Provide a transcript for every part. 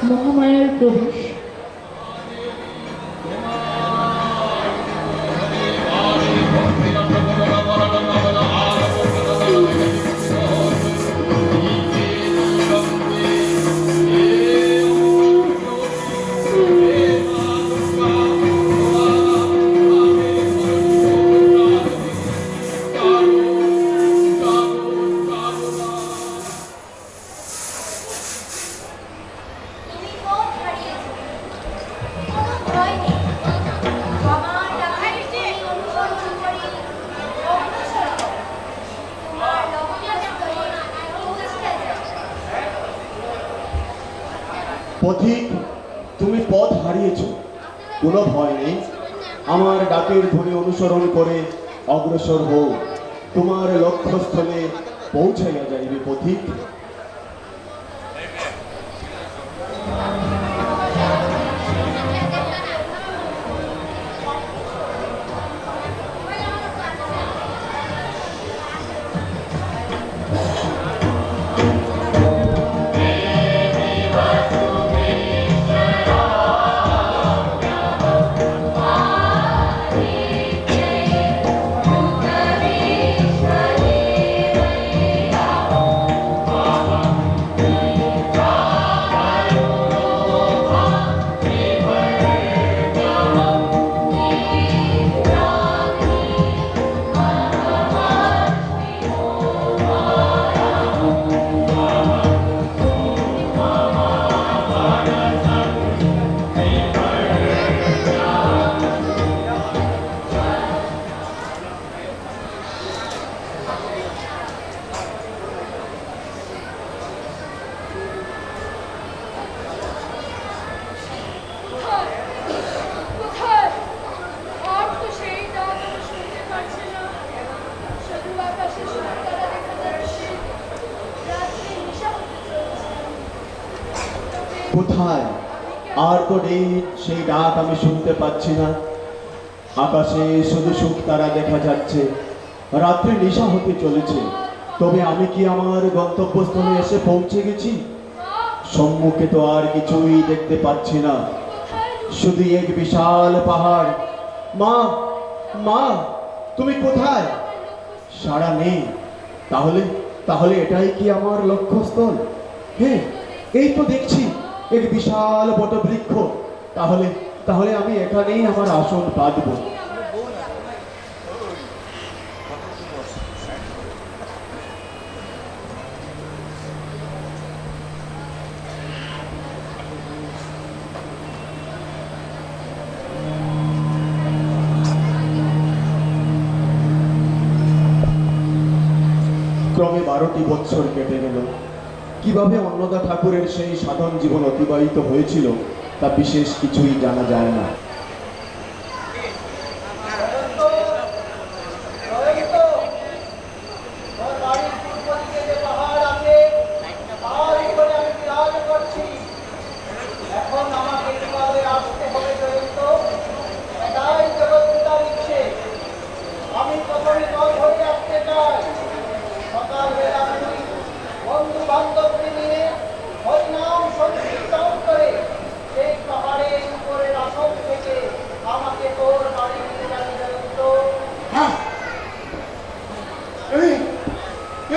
মহামায়ার প্রবেশ। পথিক, তুমি পথ হারিয়েছ, কোনো ভয় নেই। আমার ডাকের ধ্বনি অনুসরণ করে অগ্রসর হও, তোমার লক্ষ্যস্থলে পৌঁছাইয়া যাইবে পথিক। কোথায়? আর তো নেই সেই ডাক, আমি শুনতে পাচ্ছি না। আকাশে শুধু সুখ তারা দেখা যাচ্ছে, রাত্রে নেশা হতে চলেছে। তবে আমি কি আমার গন্তব্যস্থলে এসে পৌঁছে গেছি? সম্মুখে তো আর কিছুই দেখতে পাচ্ছি না, শুধু এক বিশাল পাহাড়। মা, মা, তুমি কোথায়? সাড়া নেই। তাহলে তাহলে এটাই কি আমার লক্ষ্যস্থল? হ্যাঁ, এই তো দেখছি এক বিশাল বটবৃক্ষ। তাহলে তাহলে আমি এখানেই আমার আসন পাতব। ক্রমে 12টি বৎসর কেটে গেল। কিভাবে অন্নদা ঠাকুরের সেই সাধন জীবন অতিবাহিত হয়েছিল তা বিশেষ কিছুই জানা যায় না।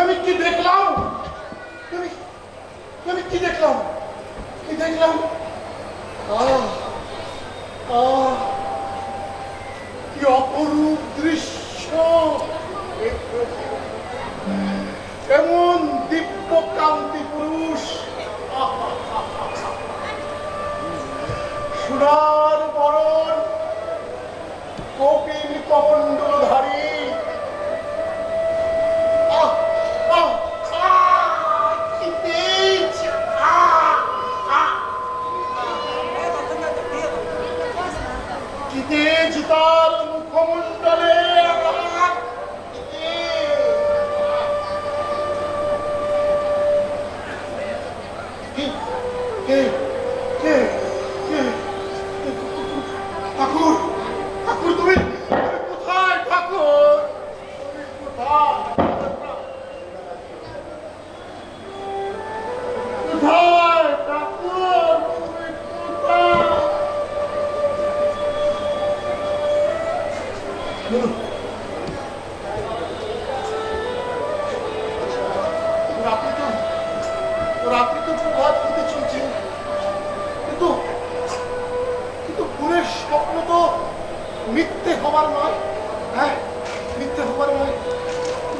আমি কি দেখলাম? আমি কি দেখলাম? কি দেখলাম? কি অপরূপ দৃশ্য! এমন দিব্য কান্তি পুরুষ, সোনার বরণ, কপিল কমণ্ডলধারী, তার মুখমণ্ডলে ঠাকুর, ঠাকুর তুমি কোথায়? ঠাকুর কোথায়? ঠাকুর মিথ্যে হবার নয়, হ্যাঁ মিথ্যে হবার নয়।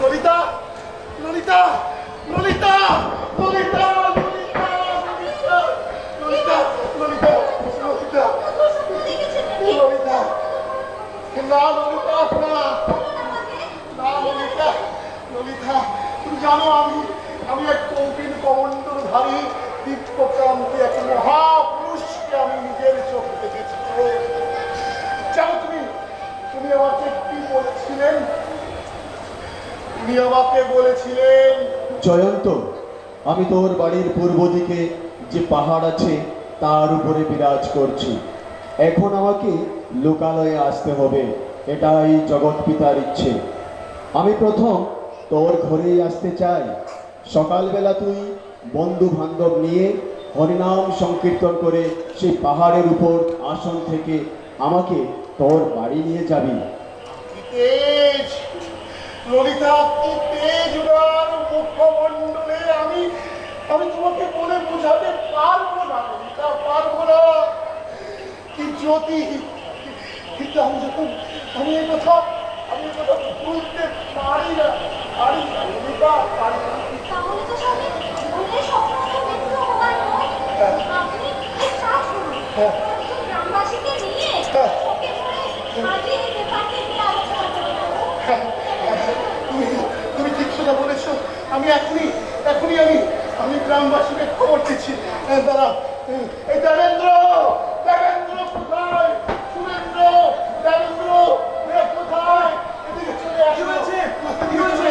ললিতা, ললিতা, ললিতা, ললিতা, ললিতা, ললিতা, ললিতা, ললিতা, ললিতা, ললিতা, না ললিতা, না, না ললিতা, ললিতা, তুমি জানো আমি এক কৌপিন কমণ্ডলধারী দিব্যক্রান্তি এক মহাপুরুষকে আমি নিজের চোখে দেখেছি। জানো তুমি আমাকে কি বলেছিলেন? তুমি আমাকে বলেছিলেন, জয়ন্ত, আমি তোর বাড়ির পূর্ব দিকে যে পাহাড় আছে তার উপরে বিরাজ করছি। এখন আমাকে লোকালয়ে আসতে হবে, এটাই জগৎ পিতার ইচ্ছে। আমি প্রথম তোর ঘরেই আসতে চাই। সকালবেলা তুই বন্ধু বান্ধব নিয়ে হরিনাম সংকীর্তন করে সেই পাহাড়ের উপর আসন থেকে আমাকে তোর বাড়ি নিয়ে যাবি। কি তেজ ললিতা, কি তেজ উনার মুখমণ্ডলে! আমি তোমাকে বলে বোঝাতে পারবো না ললিতা, পারবো না। কি জ্যোতি! কিন্তু আমি এই কথা ভুলতে পারি না, পারি না ললিতা, পারি না। তাহলে তো স্বামী ভুলে স্বপ্নটা মৃত্যু হবার নয়। আপনি এক কাজ করুন, একজন গ্রামবাসীকে নিয়ে ওকে করে আজই এই ব্যাপারটা নিয়ে আলোচনা করুন। তুমি ঠিক কথা বলেছো। আমি এখনই আমি গ্রামবাসীকে খবর দিচ্ছি। দাঁড়া, এই দেবেন্দ্র, দেবেন্দ্র কোথায়? সুরেন্দ্র, দেবেন্দ্র, এরা কোথায়? এদিকে চলে আসো। কি হয়েছে?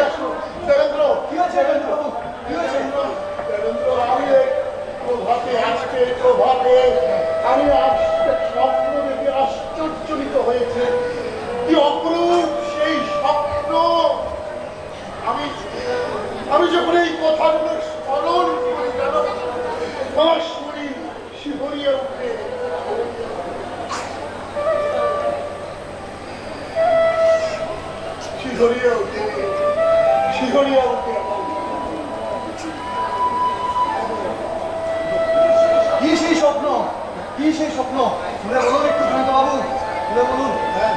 দেবেন্দ্র, কি হয়েছে? দেবেন্দ্র, কি হয়েছে? দেবেন্দ্র, আজকে প্রভাতে আমি স্বপ্ন দেখে আশ্চর্যজনিত হয়েছে। কি অপরূপ সেই স্বপ্ন! আমি যখন এই কথাগুলো স্মরণ করি জানো, আমার শরীর শিহরিয়ে ওঠে। শিহরিয়ে ওঠে, শিহরিয়ে ওঠে। কি সেই স্বপ্ন? কি সেই স্বপ্ন? শুনে বলুন একটু শান্ত বাবু, শুনে বলুন। হ্যাঁ,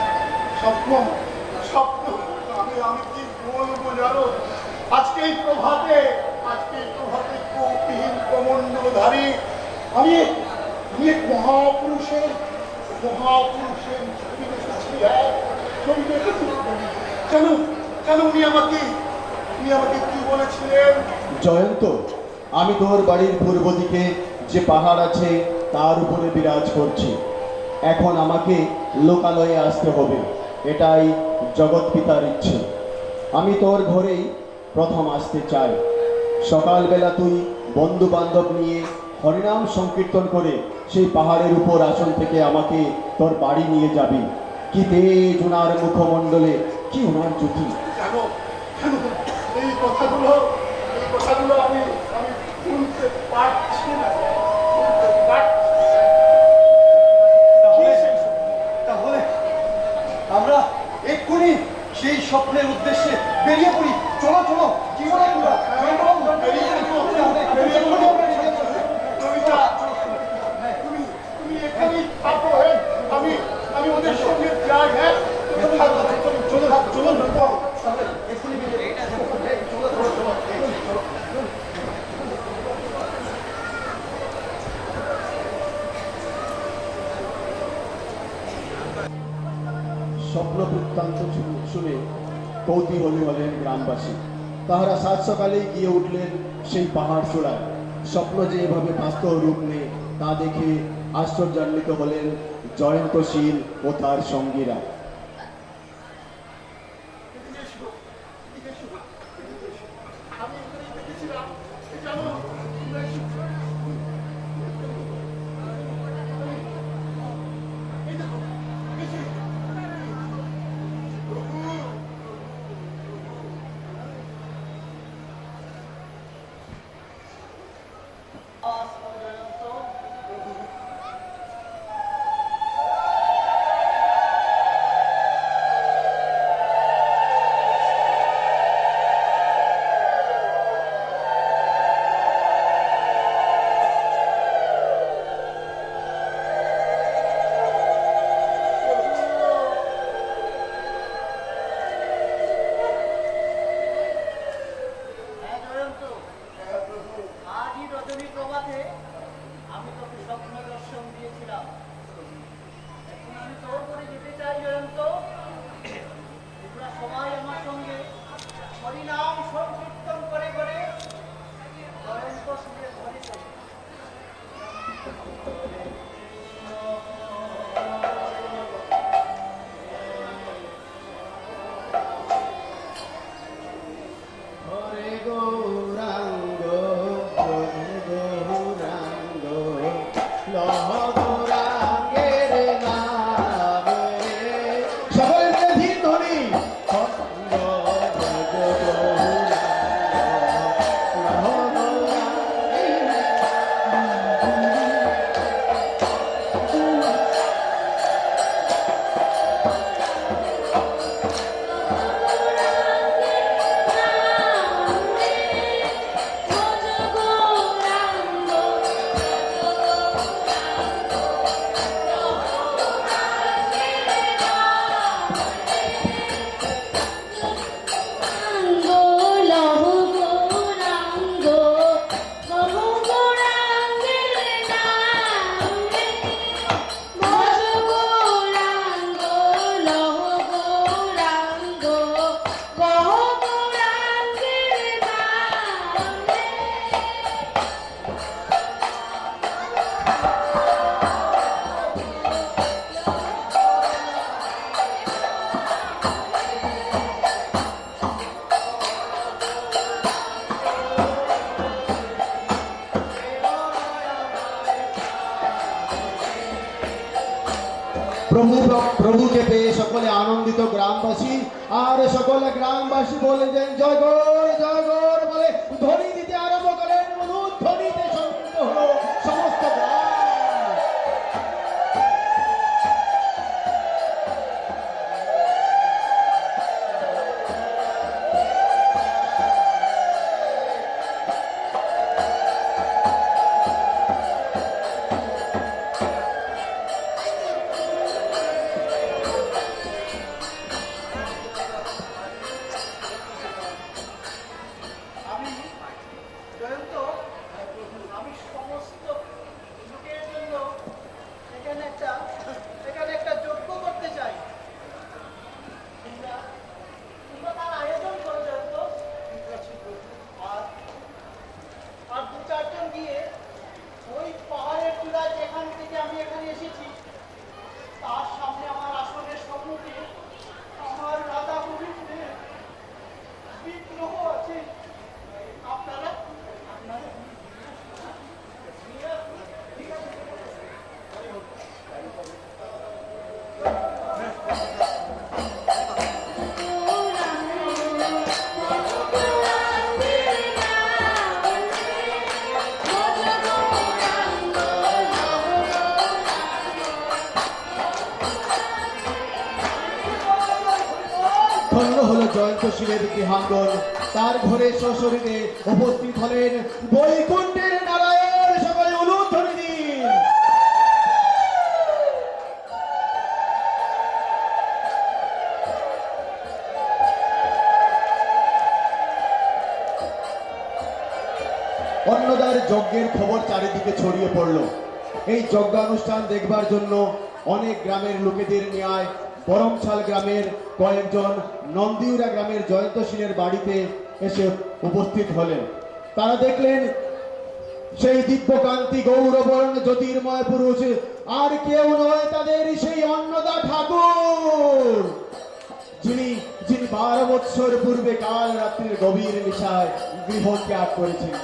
স্বপ্ন, স্বপ্ন। আমি কি বলবো জানো? আজকে এই প্রভাতে কৌপিহীন কমণ্ডলধারী আমি এক মহাপুরুষের ছবি দেখেছি। হ্যাঁ, ছবি দেখেছি। কেন উনি আমাকে কি বলেছিলেন? জয়ন্ত, আমি তোর বাড়ির পূর্ব দিকে যে পাহাড় আছে তার উপরে বিরাজ করছি। এখন আমাকে লোকালয়ে আসতে হবে, এটাই জগৎ পিতার ইচ্ছে। আমি তোর ঘরেই প্রথম আসতে চাই। সকালবেলা তুই বন্ধু বান্ধব নিয়ে হরিনাম সংকীর্তন করে সেই পাহাড়ের উপর আসন থেকে আমাকে তোর বাড়ি নিয়ে যাবি। কি তেজ ওনার মুখমণ্ডলে, কি ওনার জ্যোতি! জানো, এই কথাগুলো আমি শুনতে পারছি না, শুনতে পারছি না। তাহলে আমরা এক্ষুনি সেই স্বপ্নের উদ্দেশ্যে বেরিয়ে পড়ি। চলো চলো, কি বলো তোমরা? শান্ত বাবু, বেরিয়ে পড়ো, বেরিয়ে পড়ো। ললিতা, তুমি এখানেই থাকো। হ্যাঁ, আমি ওদের সঙ্গে যাই। হ্যাঁ, তুমি থাকো, চলো ললিতা। এক্ষুনি বেরিয়ে চলো চলো চলো চলো। স্বপ্ন বৃত্তান্ত শুনে কৌতূহলী হলেন গ্রামবাসী। তাহারা সাত সকালেই গিয়ে উঠলেন সেই পাহাড় চূড়ায়। স্বপ্ন যে এভাবে বাস্তব রূপ নেয় তা দেখে আশ্চর্যান্বিত হলেন জয়ন্তশীল ও তার সঙ্গীরা। আমি এখানেই দেখেছিলাম। জানো, এই দেখো, দেখেছি। রাতে আমি তোকে স্বপ্ন দর্শন দিয়েছিলাম। এখন আমি তোর করে যেতে চাই জয়ন্ত। তোমরা সবাই আমার সঙ্গে হরিনাম সংকীর্তন করে করে জয়ন্ত শুনে ধরিতে। হরে গৌরাঙ্গ হরে গৌরাঙ্গ লহ গৌরাঙ্গের নামে সকল ধীর ধ্বনি সঙ্গ ভজ গৌরাঙ্গ লহ গৌরাঙ্গের প্রভুকে পেয়ে সকলে আনন্দিত গ্রামবাসী, আর সকলে গ্রামবাসী বলে দেন জয় গৌর বলে ধ্বনি দিতে আরম্ভ করেন। ধ্বনিতে সমৃদ্ধ হলো সমস্ত গ্রাম। আমি জয়ন্ত, আমি সমস্ত লোকের জন্য এখানে একটা যজ্ঞ করতে চাই। তোমরা তার আয়োজন করো জয়ন্ত। আর দু চারজন গিয়ে ওই পাহাড়ের চূড়ায় যেখান থেকে আমি এখানে এসেছি তার সামনে আমার আসনের সম্মুখে আমার রাধা গোবিন্দের বিগ্রহ আছে। আপনারা ঠিক আছে। ধন্য হলো জয়ন্তশীলের গৃহাঙ্গন। তার ঘরে সশরীরে উপস্থিত হলেন বৈকুণ্ঠের নারায়ণ। সকলে উলুধ্বনি দিন। অন্নদার যজ্ঞের খবর চারিদিকে ছড়িয়ে পড়ল। এই যজ্ঞানুষ্ঠান দেখবার জন্য অনেক গ্রামের লোকেদের নিয়ে বরমছাল গ্রামের কয়েকজন নন্দিউরা গ্রামের জয়ন্তশীলের বাড়িতে এসে উপস্থিত হলেন। তারা দেখলেন সেই দিব্যকান্তি গৌরবর্ণ জ্যোতির্ময় পুরুষ আর কেউ নয়, তাদের সেই অন্নদা ঠাকুর, যিনি 12 বৎসর পূর্বে কাল রাত্রির গভীর নিশায় গৃহ ত্যাগ করেছেন।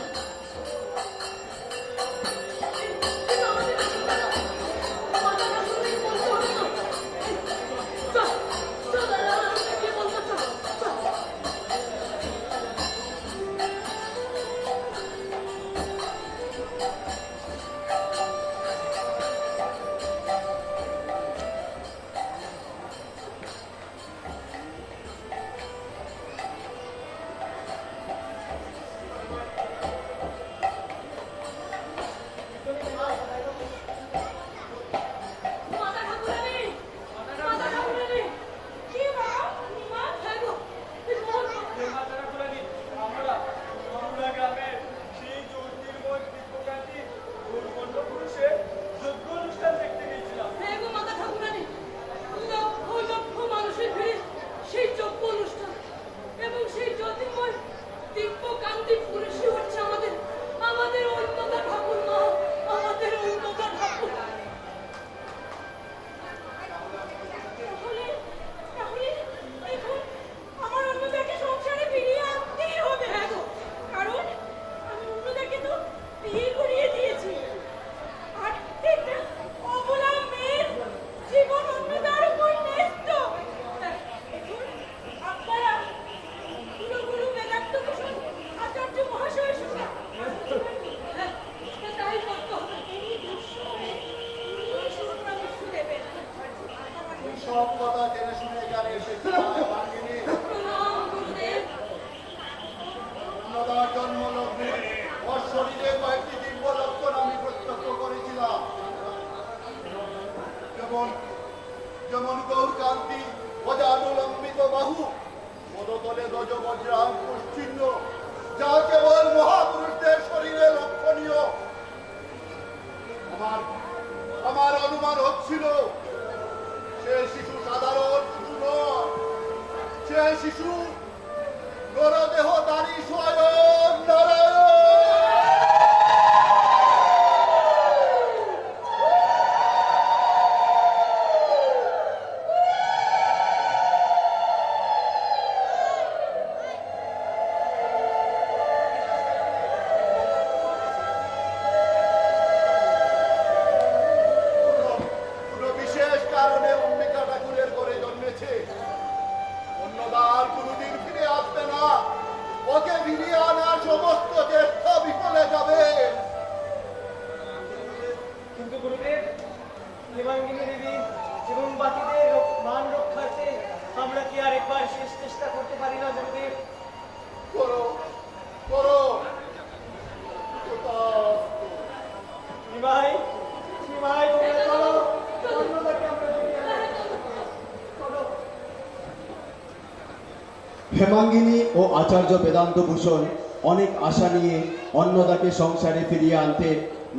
হেমাঙ্গিনী ও আচার্য বেদান্ত ভূষণ অনেক আশা নিয়ে অন্নদাকে সংসারে ফিরিয়ে আনতে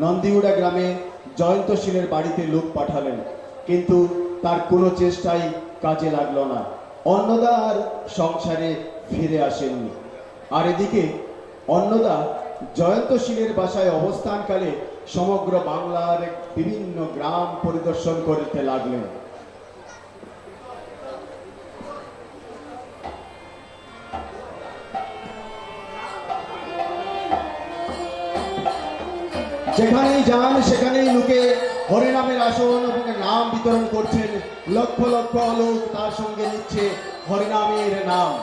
নন্দীউড়া গ্রামে জয়ন্তশীলের বাড়িতে লোক পাঠালেন, কিন্তু তার কোনো চেষ্টাই কাজে লাগলো না। অন্নদা আর সংসারে ফিরে আসেননি। আর এদিকে অন্নদা জয়ন্তশীলের বাসায় অবস্থানকালে সমগ্র বাংলার বিভিন্ন গ্রাম পরিদর্শন করতে লাগলেন। যেখানেই যান সেখানেই লোকে হরিনামের আসন এবং নাম বিতরণ করছেন। লক্ষ লক্ষ লোক তার সঙ্গে নিচ্ছে হরিনামের নাম।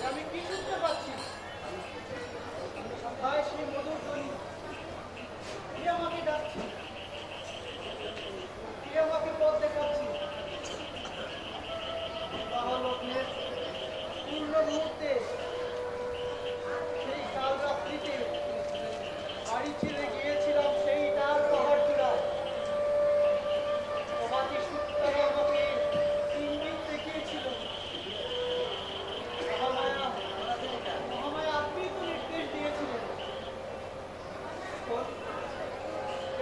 আমি কি শুনতে পাচ্ছি? কোথায় সেই মধুর ধ্বনি? কে আমাকে ডাকছে? কে আমাকে পথ দেখাচ্ছে? বাবা লগ্নের পূর্ণ মুহূর্তে, সেই কাল রাত্রিতে বাড়ি ছেড়ে গিয়েছিলাম সেই ডাল পাহাড় চূড়ায়। তোমাকে সূত্রে আমাকে ইঙ্গিত দেখিয়েছিল। মহামায়া আপনি তো নির্দেশ দিয়েছিলেন।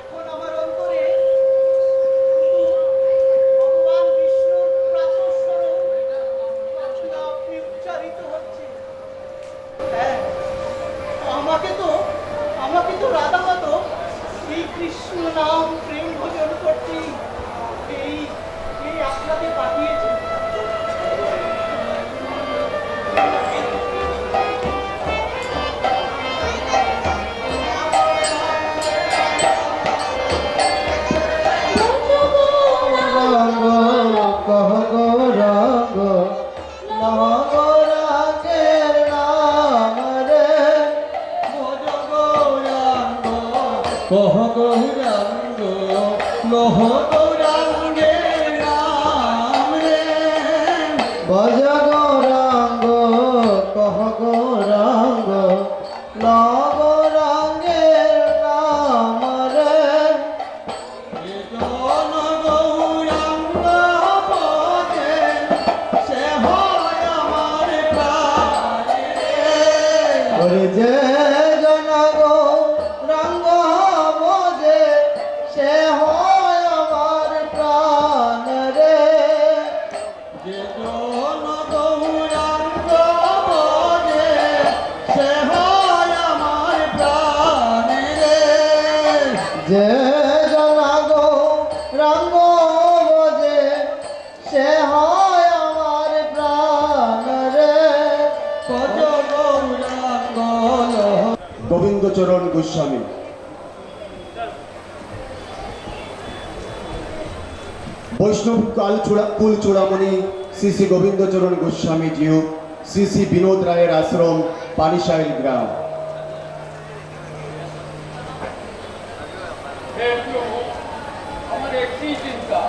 এখন আমার অন্তরে শুধু ভগবান বিষ্ণুর প্রাতঃস্বর আপনি উচ্চারিত হচ্ছে। হ্যাঁ, আমাকে তো রাধামাত শ্রীকৃষ্ণ নাম প্রেম ভোজন করতে এই আপনাকে পাঠিয়েছে। কহ গৌরাঙ্গ লহ গৌরাঙ্গের নাম রে, ভজ গৌরাঙ্গ কহ গৌরাঙ্গ লহ গৌরাঙ্গের নাম রে, জন গৌরাঙ্গ পদে সে হয় আমার প্রাণ রে, যে জন গৌরাঙ্গ বোঝে সে হয় আমার প্রাণ রে, যে জন গৌরাঙ্গ বোঝে সে হয় আমার প্রাণ রে, যে জন গৌরাঙ্গ বোঝে সে হয় আমার প্রাণ রে, কত গৌরাঙ্গ গোবিন্দচরণ গোস্বামী। বৈষ্ণব কুল চূড়ামণি শ্রী শ্রী গোবিন্দচরণ গোস্বামী জিউ, শ্রী শ্রী বিনোদ রায়ের আশ্রম, পানিশাইল গ্রাম। হে প্রভু, আমার একটি চিন্তা,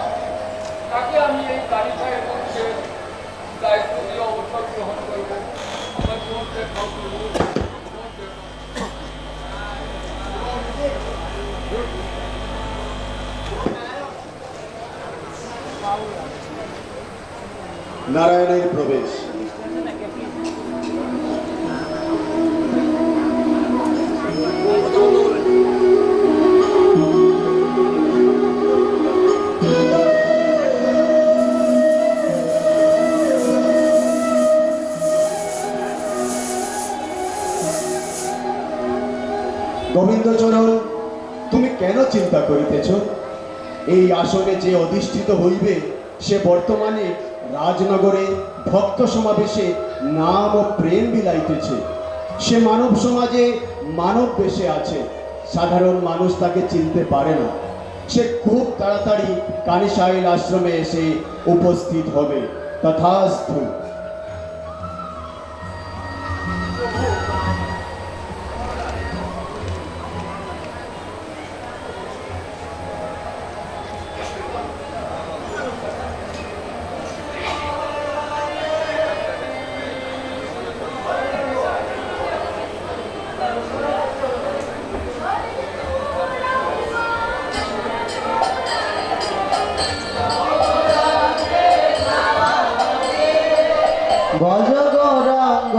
তাকে আমি এই তালিকায় মধ্যে দায়িত্ব দিয়ে অবসর গ্রহণ করব। আমার সমস্ত নারায়ণের প্রবেশ। গোবিন্দচরণ, তুমি কেন চিন্তা করিতেছ? এই আসনে যে অধিষ্ঠিত হইবে সে বর্তমানে রাজনগরে ভক্ত সমাবেশে নাম ও প্রেম বিলাইতেছে। সে মানব সমাজে মানব বেশে আছে, সাধারণ মানুষ তাকে চিনতে পারে না। সে খুব তাড়াতাড়ি কানিসাইল আশ্রমে এসে উপস্থিত হবে। তথাস্তু। ভজ গৌরাঙ্গ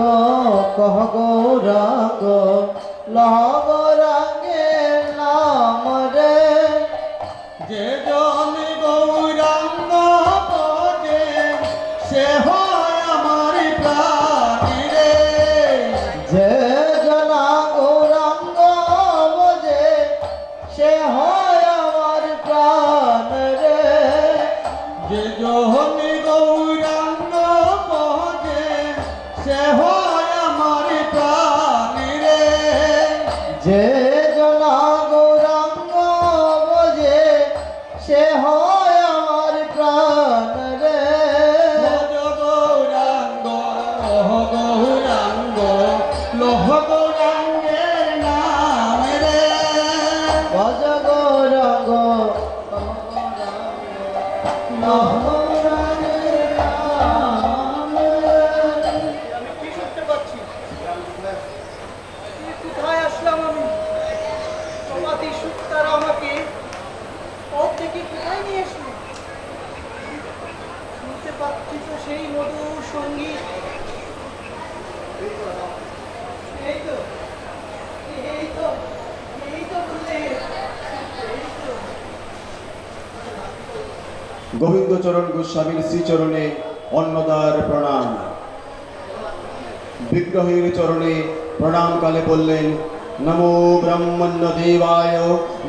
কহ গৌরাঙ্গ লহ গৌরাঙ্গে নাম রে যে জন গৌরাঙ্গ ভজে সে হয় আমার প্রাণ রে যে জন গৌরাঙ্গ ভজে সে হয় আমার প্রাণ রে যে জন গৌরাঙ্গ ভজে সে হয় আমার প্রাণ রে যে জনা গৌরাঙ্গ ভজে সে হয় আমার প্রাণ রে ভজ গৌরাঙ্গ গৌরাঙ্গ লোহ গৌরাঙ্গের নাম রে ভজ গৌরাঙ্গ লোহ গৌরাঙ্গের নাম রে। আমি কি শুনতে পাচ্ছি? কোথায় আসলাম আমি? সমাধি সুখ তারা আমাকে পথ থেকে কোথায় নিয়ে আসলো? শুনতে পাচ্ছি তো সেই মধুর সঙ্গীত। এই তো এই তো এই তো বললে এই তো। গোবিন্দচরণ গোস্বামীর শ্রীচরণে অন্নদার প্রণাম। বিগ্রহের চরণে প্রণামকালে বললেন, নমো ব্রাহ্মণ্য দেবায়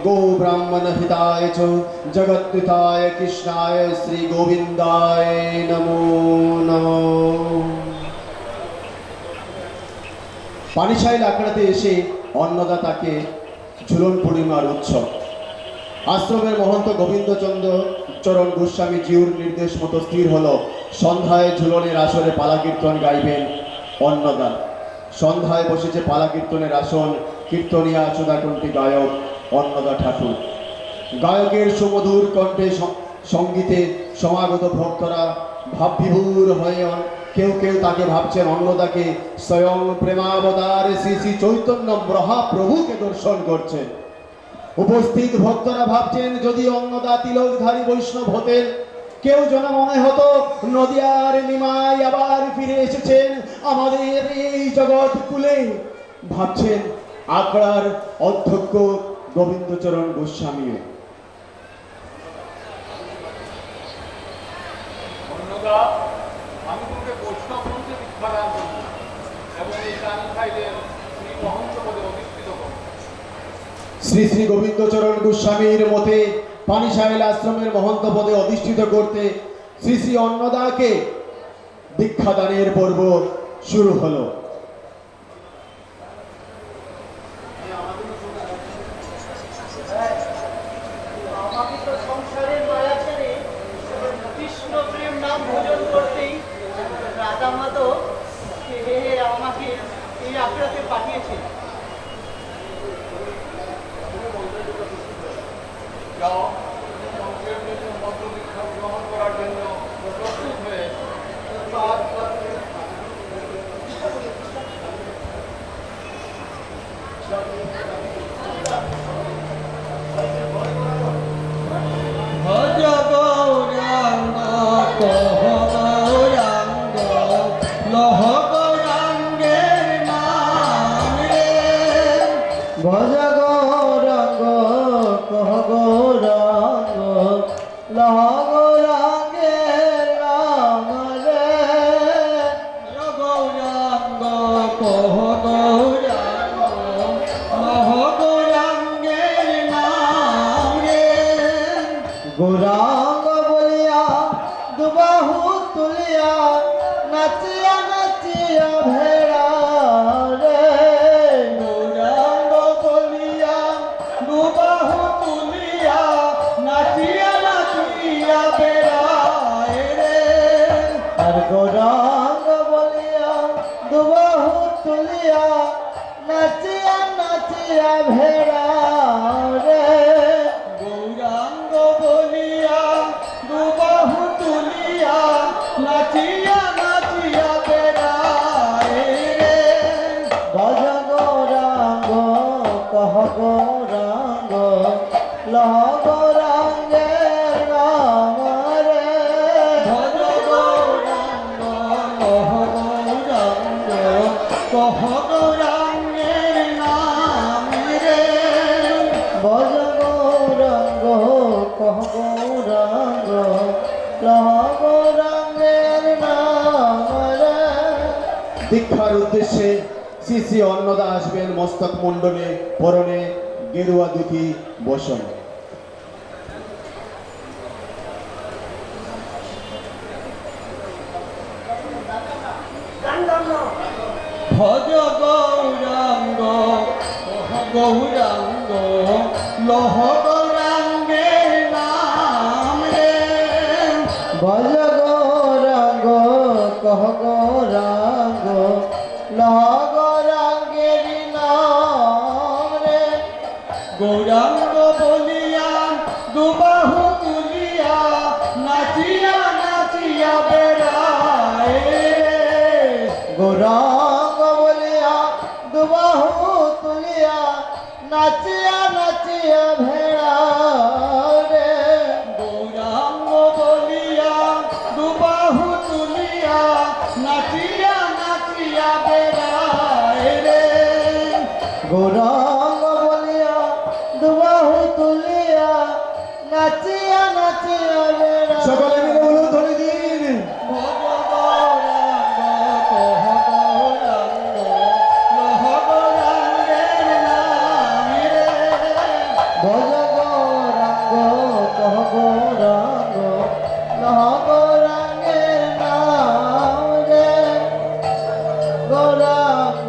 গো ব্রাহ্মণ হিতায় চ জগৎপিতায় কৃষ্ণায় শ্রী গোবিন্দায় নমো নমো। পানিসাইল আখড়াতে এসে অন্নদা তাকে ঝুলন পূর্ণিমার উৎসব। আশ্রমের মহন্ত গোবিন্দচন্দ্র চরণ গোস্বামী জিউর নির্দেশ মতো স্থির হলো সন্ধ্যায় ঝুলনের আসরে পালা কীর্তন গাইবেন অন্নদা। সন্ধ্যায় বসেছে পালা কীর্তনের আসন, কীর্তনিয়া চুদাকণ্ঠী গায়ক অন্নদা ঠাকুর। গায়কের সুমধুর কণ্ঠে সঙ্গীতে সমাগত ভক্তরা ভাববিভোর হয়ে কেউ কেউ তাকে ভাবছেন অন্নদাকে স্বয়ং প্রেমাবতার শ্রী শ্রী চৈতন্য মহাপ্রভুকে দর্শন করছেন। উপস্থিত ভক্তরা ভাবছেন যদি অন্নদা তিলকধারী বৈষ্ণব হতেন, কেউ যেন মনে হতো নদিয়ার নিমাই আবার ফিরে এসেছেন আমাদের এই জগৎ কুলে। ভাবছেন আখড়ার অধ্যক্ষ গোবিন্দচরণ গোস্বামীও। অন্নদা, আমি তোমাকে বৈষ্ণব মন্ত্রে দীক্ষা দান করি এবং এই কানিসাইলের শ্রী মহন্ত পদে অধিষ্ঠিত করি। শ্রী শ্রী গোবিন্দচরণ গোস্বামীর মতে পানিসাইল আশ্রমের মহন্ত পদে অধিষ্ঠিত করতে শ্রী শ্রী অন্নদাকে দীক্ষাদানের পর্ব শুরু হলো। আমাকে তো সংসারের মায়া ছেড়ে কৃষ্ণ প্রেম নাম ভোজন করতেই রাধা মাধব আমাকে এই আখড়াতে পাঠিয়েছে। যাও, মন্ত্রের জন্য মন্ত্র দীক্ষা গ্রহণ করার জন্য প্রস্তুত হয়ে ভজ গৌরাঙ্গ কহ গৌরাঙ্গ লহ গৌরাঙ্গের নাম রে নাচিয়া নাচিয়া ভেড়া রে গৌরাঙ্গ বলিয়া দুবাহু তুলিয়া নাচিয়া নাচিয়া বেড়ায় রে আর গৌরাঙ্গ বলিয়া দুবাহু তুলিয়া নাচিয়া নাচিয়া ভেড়া রে গৌরাঙ্গ বলিয়া দুবাহু তুলিয়া নাচিয়া নাচিয়া বেড়ায় রে ভজ গৌরাঙ্গ কহ গৌরাঙ্গ লহ গৌরাঙ্গের নাম রে ভজ গৌরাঙ্গ কহ গৌরাঙ্গ কহ গৌরাঙ্গের নাম রে ভজ গৌরাঙ্গ কহ গৌরাঙ্গ লহ গৌরাঙ্গের নাম রে দীক্ষার উদ্দেশ্যে শ্রী শ্রী অন্নদা আসবেন মস্তক মণ্ডলে, পরনে গেরুয়া দুটি বসন। ভজ গৌরাঙ্গ কহ গৌরাঙ্গ লহ গৌরাঙ্গের নাম রে ভজ গৌরাঙ্গ কহ গৌরাঙ্গ লহ গৌরাঙ্গের নাম রে গৌরাঙ্গ বলিয়া দুবাহু তুলিয়া নাচিয়া নাচিয়া বেড়ায় রে গৌরাঙ্গ বলিয়া দুবাহু তুলিয়া নাচিয়া নাচিয়া ভেড়া রে গৌরাঙ্গ বলিয়া দুবাহু তুলিয়া নাচিয়া নাচিয়া বেড়ায় রে গৌরাঙ্গ বলিয়া দুবাহু তুলিয়া নাচিয়া নাচিয়া ভেড়া সকলে মিলে বলুন ধ্বনি দিন। ভজ গৌরাঙ্গ কহ গৌরাঙ্গ লহ গৌরাঙ্গের নাম রে ভজ গৌরাঙ্গ কহ গৌরাঙ্গ লহ গৌরাঙ্গের নাম রে গৌরাঙ্গ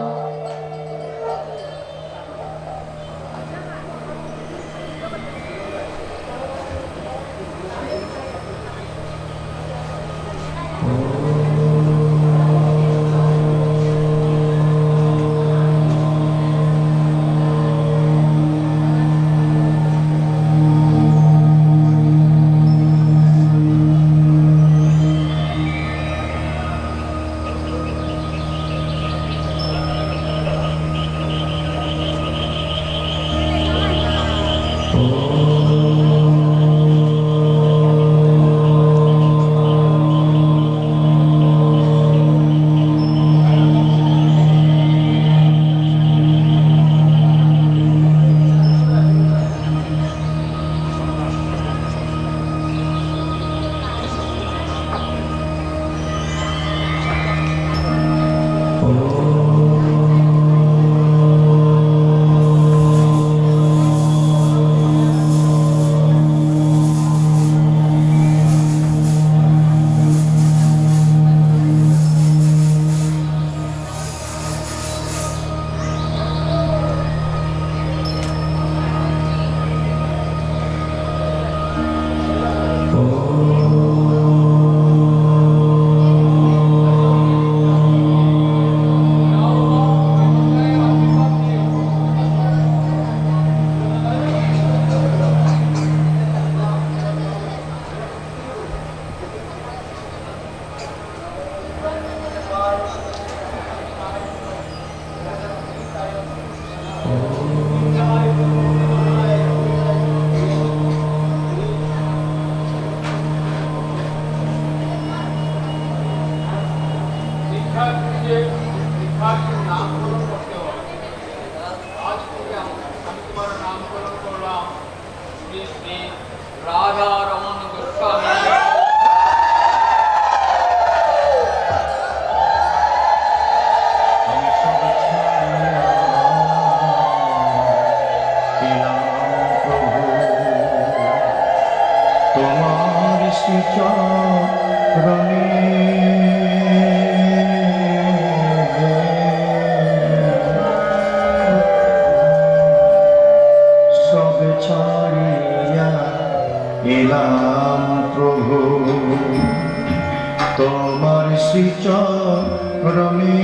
তোমার শ্রীচরণে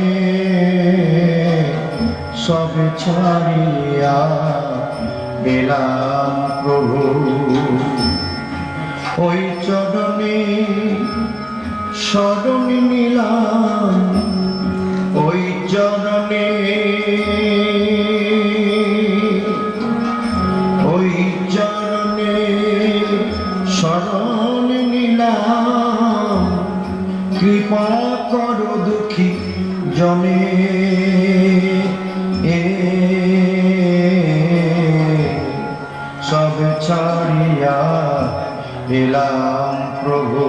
সব ছাড়িয়া দিলাম প্রভু, ওই চরণে শরণ নিলাম, ওই চরণে ওই চরণে শরণ নিলাম। কৃপা করো দুঃখী জনে সব ছাড়িয়া দিলাম প্রভু,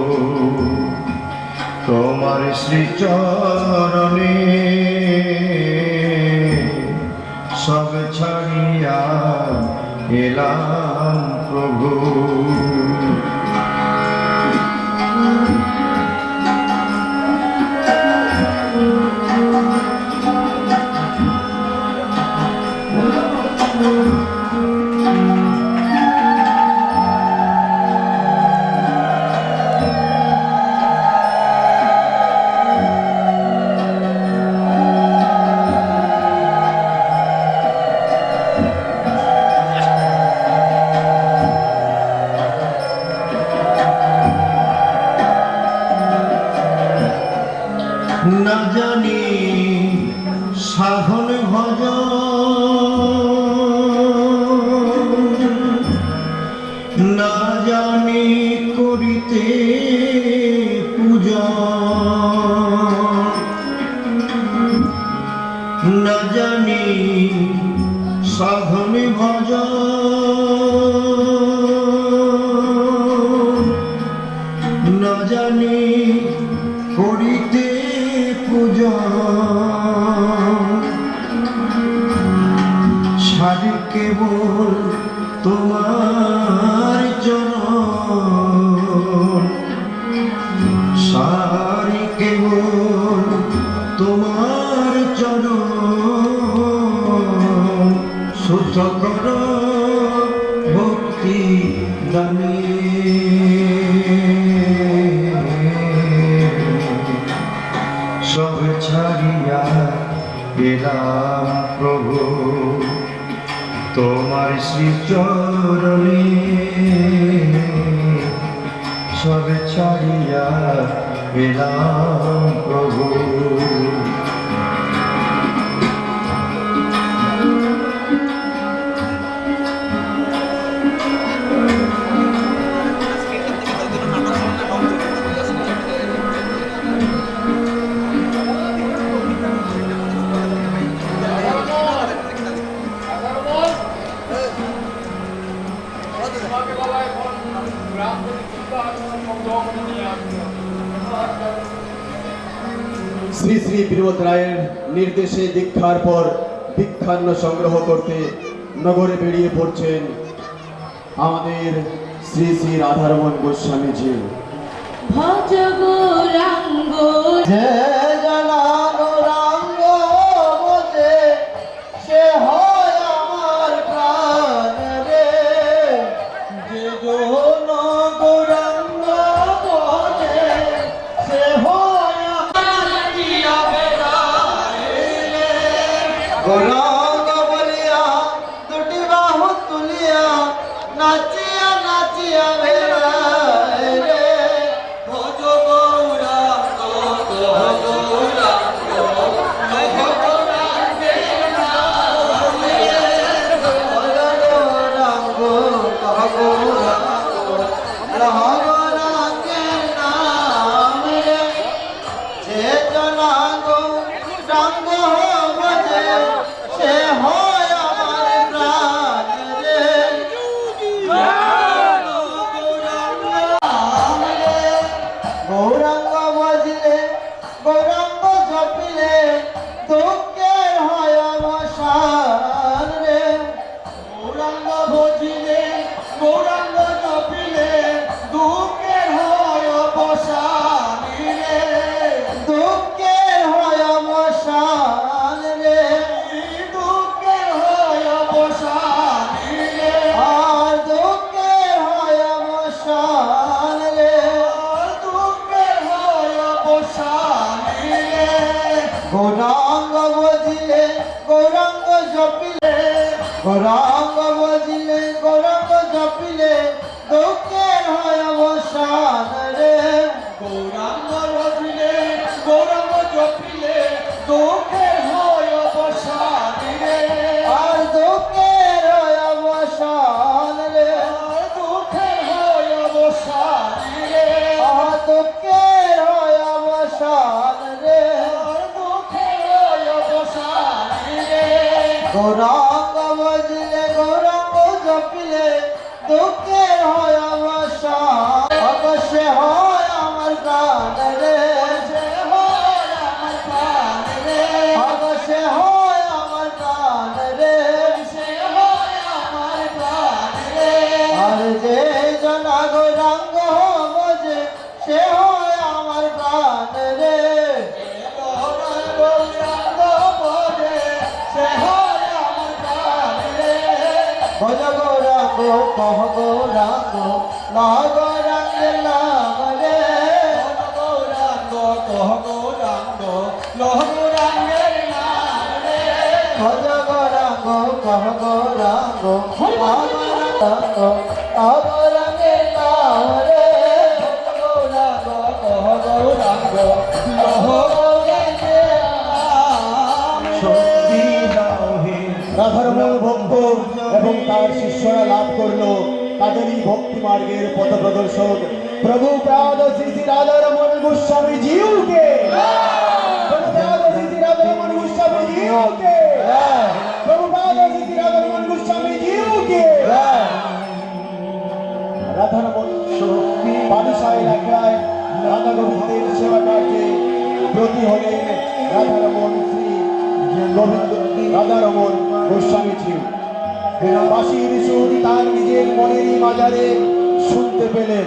তোমার শ্রীচরণে সব ছাড়িয়া এলাম প্রভু। না জানি সাধন ভজ, না জানি করিতে পূজা, না জানি সাধন ভজ, না জানি করিতে পূজা, সারি কেবল তোমার চরণ, সারি কেবল তোমার চরণ, শুদ্ধ কর ভক্তি দানে সব ছাড়িয়া এলাম প্রভু, তোমার শ্রীচরণে সব ছাড়িয়া এলাম প্রভু। তোমাকে বাবা এখন গ্রাম পরিচিতা সংগ্রহ নিয়ে আসবে। শ্রী শ্রী বীরবত রায়ের নির্দেশে দীক্ষার পর দীক্ষান্ন সংগ্রহ করতে নগরে বেরিয়ে পড়ছেন আমাদের শ্রী শ্রী রাধারমণ গোস্বামীজি। ভজ গৌরাঙ্গ যে জনানুরাঙ্গ বোঝে সে হয় আমার প্রাণ রে, যে জন গৌরাঙ্গ বোঝে সে হয় আমার জিয়া বেড়ায় রে। গৌরাঙ্গ বলিয়া দুটি বাহু তুলিয়া নাচিয়া নাচিয়া বেড়ায় রে। ভজ গৌরাঙ্গ গৌরাঙ্গ গৌরাঙ্গের নাম রে। ভজ গৌরাঙ্গ গৌরাঙ্গ গৌরাঙ্গের নাম রে। যে জনা গৌরাঙ্গ ভজে সে অবসান রে গৌরাঙ্গ বজিলে গৌরাঙ্গ জপিলে গৌরাঙ্গ বজিলে গৌরাঙ্গ জপিলে দুঃখের হয় অবসান রে গৌরাঙ্গ বজিলে গৌরাঙ্গ জপিলে দুঃখের হয় অবসান রে আর দুঃখের হয় অবসান রে আর দুঃখের হয় অবসান রে আর দুঃখের হয় অবসান রে আর দুঃখের হয় অবসান রে গৌরাঙ্গ বজিলে গৌরাঙ্গ জপিলে দুঃখের হয় অবসান অবশ্যই হয় আমার প্রাণ রে সে হয় আমার প্রাণ রে অবশ্যই হয় আমার প্রাণ রে সে হয় আমার প্রাণ রে আর যে জনা গৌরাঙ্গ বজে সে হয় আমার প্রাণ রে গৌরাঙ্গ বজে সে হয় আমার প্রাণ রে ভজ গৌরাঙ্গ কহ গৌরাঙ্গ লহ গৌরাঙ্গ নাম রে গৌরাঙ্গ কহ গৌরাঙ্গ লহ গৌরাঙ্গের নাম রে ভজ গৌরাঙ্গ কহ গৌরাঙ্গ লহ গৌরাঙ্গ অগৌরাঙ্গের নাম রে গৌরাঙ্গ কহ গৌরাঙ্গ লহ গৌরাঙ্গের নাম রে রাধার মূল ভক্ত এবং তার শিষ্যরা লাভ করলো তাদেরই ভক্তি মার্গের পথ প্রদর্শক প্রভু প্রাদ শ্রী শ্রী রাধা রমন গোস্বামী জিউকে প্রভু প্রাদ শ্রী শ্রী রাধা রমন গোস্বামী জিউকে প্রভু প্রাদ শ্রী শ্রী রাধা রমন গোস্বামী জিউকে রাধা রমন বাদশাহ এলাকায় রাধা গোবিন্দের সেবা কার্যে ব্রতী হলেন রাধা রমন শ্রী গোবিন্দ রাধা রমন গোস্বামী জিউ বাঁশির সুর তার নিজের মনেরই মাজারে শুনতে পেলেন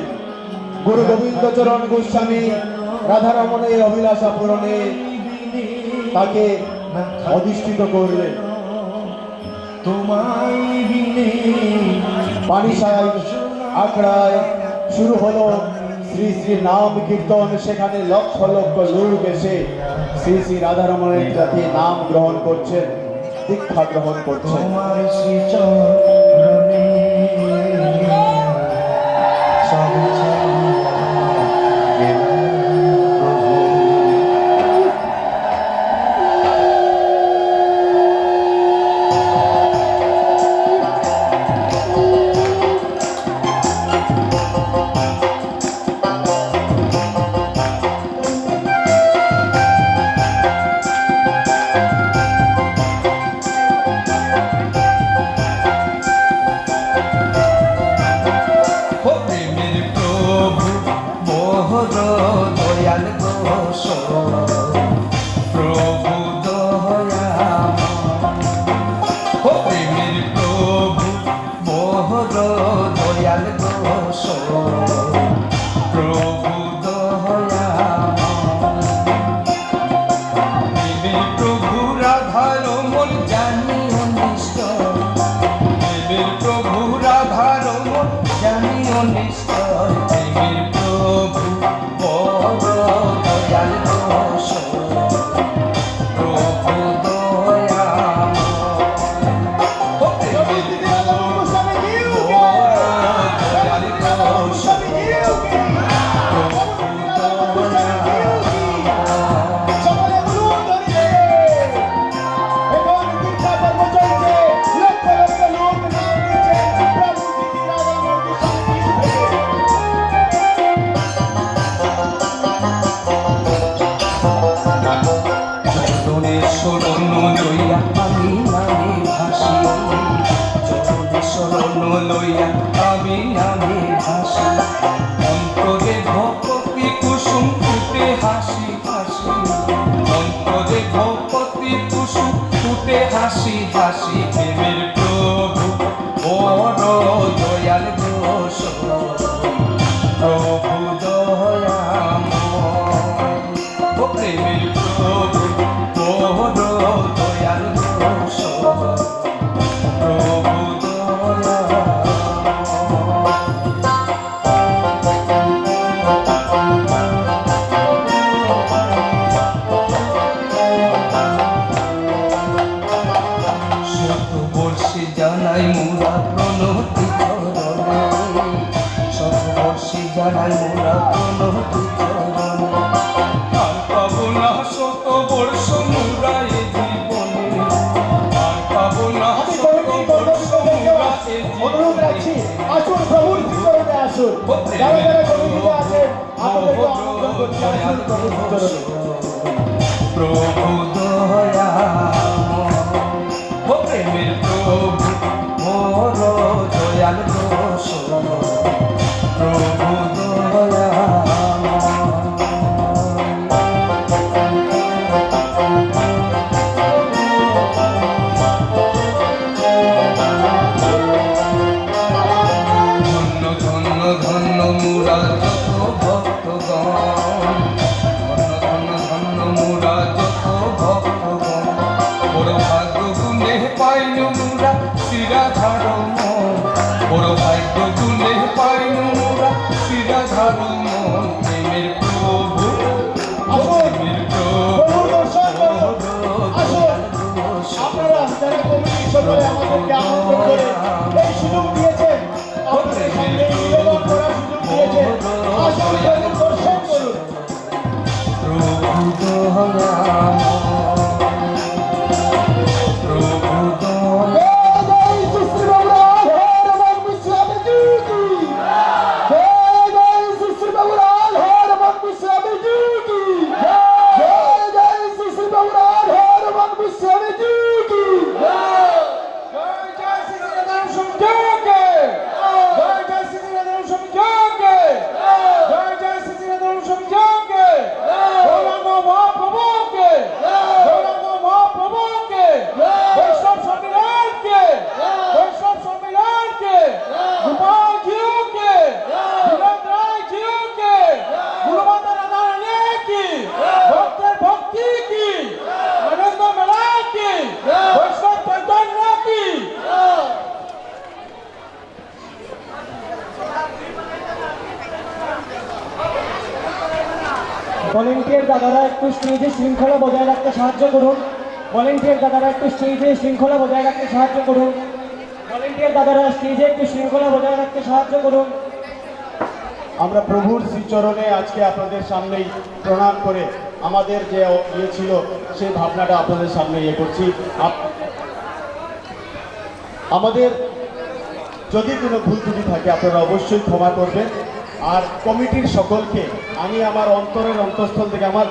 গুরু গোবিন্দচরণ গোস্বামী রাধারমণের অভিলাষা পূরণে তাকে অধিষ্ঠিত করলেন। পানিসায় আখড়ায় শুরু হলো শ্রী শ্রী নাম কীর্তন। সেখানে লক্ষ লক্ষ লোক এসে শ্রী শ্রী রাধারমণের কাছে নাম গ্রহণ করছেন, দীক্ষা গ্রহণ করছেন। হাসি হাসি প্রেমের প্রভু বড় দয়াল দোষ প্রভু দয়াময় ও প্রেমের প্রভু বড় দয়াল দোষ প্রভু দয়াময়। যারা যারা কমিটিতে আছেন আপনাদেরকে আমন্ত্রণ করছি, আসুন প্রভুর চরণে। প্রভু দয়া প্রেমের প্রভু মোর দয়াল দোষ প্রভু দয়া ধন্য ধন্য ধন্য মুরা যত ভক্তগণ ধন্য ধন্য মুরা যত ভক্তগণ বড় ভাগ্য গুণে পাইনু মুরা শিরা ধারম বড় ভাগ্য গুণে পাইনু মুরা শিরা ধারম প্রেমের প্রভু প্রেমের প্রভুর দর্শন করুন। আসুন, আপনারা যারা কমিটি সকলে আমাদেরকে আমন্ত্রণ করে এই সুযোগ দিয়েছেন, আপনাদের সামনে এই নিবেদন করার সুযোগ দিয়েছেন, আসুন প্রভুর দর্শন করুন। প্রভু দয়া প্রভু দয়া ভলেন্টিয়ার দাদারা একটু স্টেজে শৃঙ্খলা বজায় রাখতে সাহায্য করুন। ভলেন্টিয়ার দাদারা একটু স্টেজে শৃঙ্খলা বজায় রাখতে সাহায্য করুন। ভলেন্টিয়ার দাদারা স্টেজে একটু শৃঙ্খলা বজায় রাখতে সাহায্য করুন। আমরা প্রভুর শ্রীচরণে আজকে আপনাদের সামনেই প্রণাম করে আমাদের যে ইয়ে ছিল সেই ভাবনাটা আপনাদের সামনে ইয়ে করছি। আমাদের যদি কোনো ভুল ত্রুটি থাকে আপনারা অবশ্যই ক্ষমা করবেন। আর কমিটির সকলকে আমি আমার অন্তরের অন্তঃস্থল থেকে আমার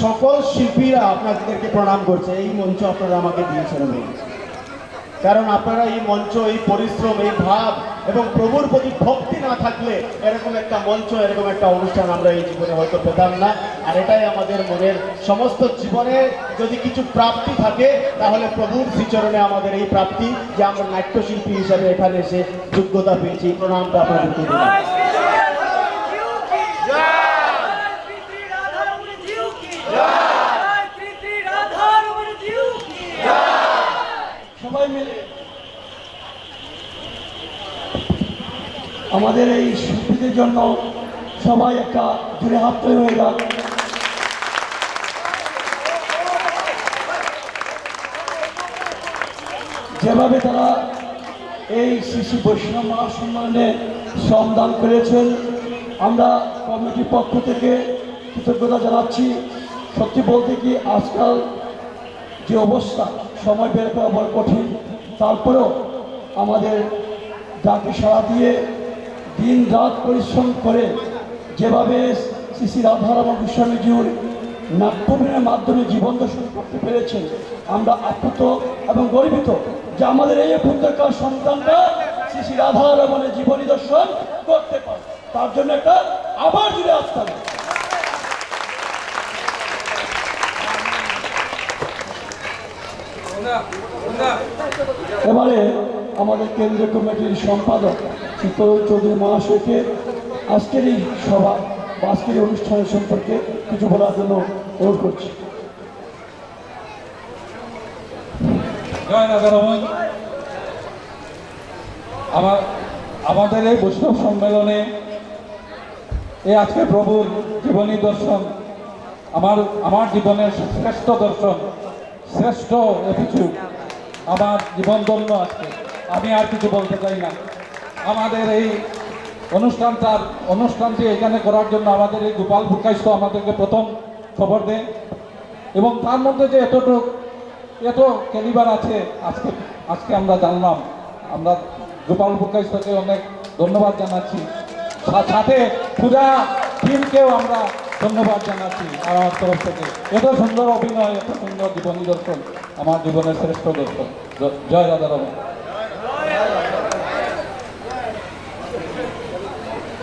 সকল শিল্পীরা আপনাদেরকে প্রণাম করছে। এই মঞ্চ আপনারা আমাকে দিয়েছেন, কারণ আপনারা এই মঞ্চ, এই পরিশ্রম, এই ভাব এবং প্রভুর প্রতি ভক্তি না থাকলে এরকম একটা মঞ্চ, এরকম একটা অনুষ্ঠান আমরা এই জীবনে হয়তো পেতাম না। আর এটাই আমাদের মনের সমস্ত জীবনে যদি কিছু প্রাপ্তি থাকে তাহলে প্রভুর শ্রীচরণে আমাদের এই প্রাপ্তি যে আমরা নাট্যশিল্পী হিসাবে এখানে এসে যোগ্যতা পেয়েছি। প্রণামটা আপনাদেরকে দিলাম। সবাই মিলে আমাদের এই শিল্পীদের জন্য সবাই একটা জুড়ে হাত তৈরি হয়ে যাক। যেভাবে তারা এই শিশু বৈষ্ণব মহাসম্মানে শ্রমদান করেছেন, আমরা কমিটির পক্ষ থেকে কৃতজ্ঞতা জানাচ্ছি। সত্যি বলতে কি আজকাল যে অবস্থা, সময় বের করা বড় কঠিন, তারপরেও আমাদের ডাকে সাড়া দিয়ে দিন রাত পরিশ্রম করে যেভাবে শ্রী শ্রী রাধারমণ গোস্বামীজির নাট্যভিনয়ের মাধ্যমে জীবন দর্শন করতে পেরেছেন, আমরা আপ্লুত এবং গর্বিত যে আমাদের এই পুত্রকার সন্তানরা শ্রী শ্রী রাধারমণের জীবনী দর্শন করতে পারে। তার জন্য একটা আবার জুড়ে আসতে হবে। এবারে আমাদের কেন্দ্রীয় কমিটির সম্পাদক শীতল চৌধুরী মহাশয়কে আজকের এই সভা বা আজকের এই অনুষ্ঠানের সম্পর্কে কিছু বলার জন্য অনুরোধ করছি। জয় রাধারমণ। আমাদের এই বৈষ্ণব সম্মেলনে এই আজকে প্রভুর জীবনী দর্শন আমার জীবনের শ্রেষ্ঠ দর্শন, শ্রেষ্ঠ এপিছুড, আমার জীবন ধন্য আজকে। আমি আর কিছু বলতে চাই না। আমাদের এই অনুষ্ঠানটি এখানে করার জন্য আমাদের এই গোপাল ভুকাইস্ত আমাদেরকে প্রথম খবর দেয় এবং তার মধ্যে যে এত ক্যালিবার আছে আজকে আমরা জানলাম। আমরা গোপাল ভুকাইস্তকে অনেক ধন্যবাদ জানাচ্ছি। সাথে পূজা টিমকেও আমরা ধন্যবাদ জানাচ্ছি আমার তরফ থেকে। এত সুন্দর অভিনয়, এত সুন্দর জীবনী দর্শন, আমার জীবনের শ্রেষ্ঠ দর্শন। জয় রাধারমণ।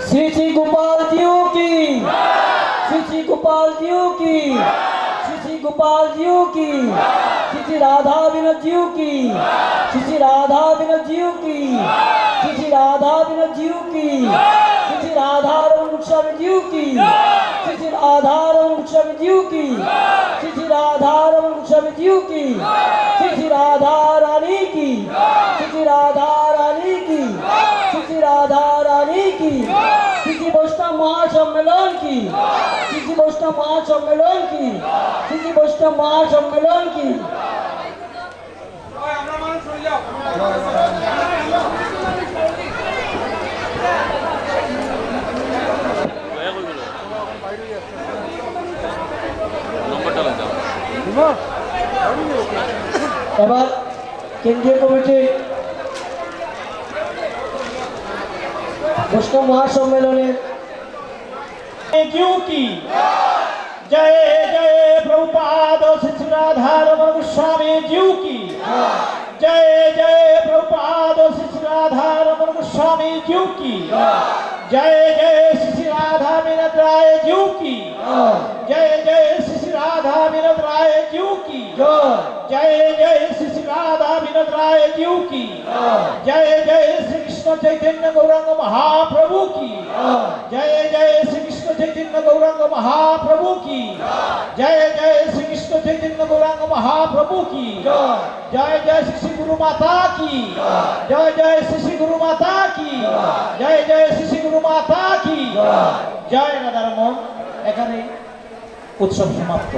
श्री श्री गोपाल जीओ की, श्री श्री गोपाल जीओ की, श्री श्री गोपाल जीओ की, श्री श्री राधा विनोद जीओ की, श्री श्री राधा विनोद जीओ की, श्री श्री राधा विनोद जीओ की, श्री श्री राधा रमन गोस्वामी जीओ की, श्री श्री राधा रमन गोस्वामी जीओ की, श्री श्री राधा रमन गोस्वामी जीओ की, श्री श्री राधा रानी की, श्री श्री राधा रानी की, श्री श्री राधा रानी की, श्री श्री वैष्णव महासम्मेलन की, श्री श्री वैष्णव महासम्मेलन की, श्री श्री वैष्णव महासम्मेलन की। এবার কেন্দ্রীয় কমিটি বৈষ্ণব মহাসম্মেলনের की जय जय प्रभुपाद श्री राधा रमन गोस्वामी जीव की जय जय प्रभुपाद श्री राधा रमन गोस्वामी जीव की जय जय श्री राधा विनोद राय जीव की जय जय श्री राधा विनोद राय जीव की जय जय श्री राधा विनोद राय जीव की जय जय श्री कृष्ण चैतन्य गौरांग महाप्रभु की जय जय श्री कृष्ण चैतन्य गौरांग महाप्रभु की जय जय श्री कृष्ण चैतन्य गौरांग महाप्रभु की जय जय श्री गुरु माता की जय जय श्री गुरु माता की जय जय श्री गुरु माता की जय রাধারমণ। এখানে উৎসব সমাপ্ত।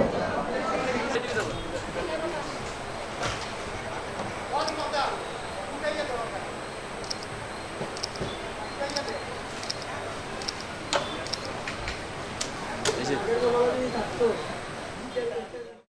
এসে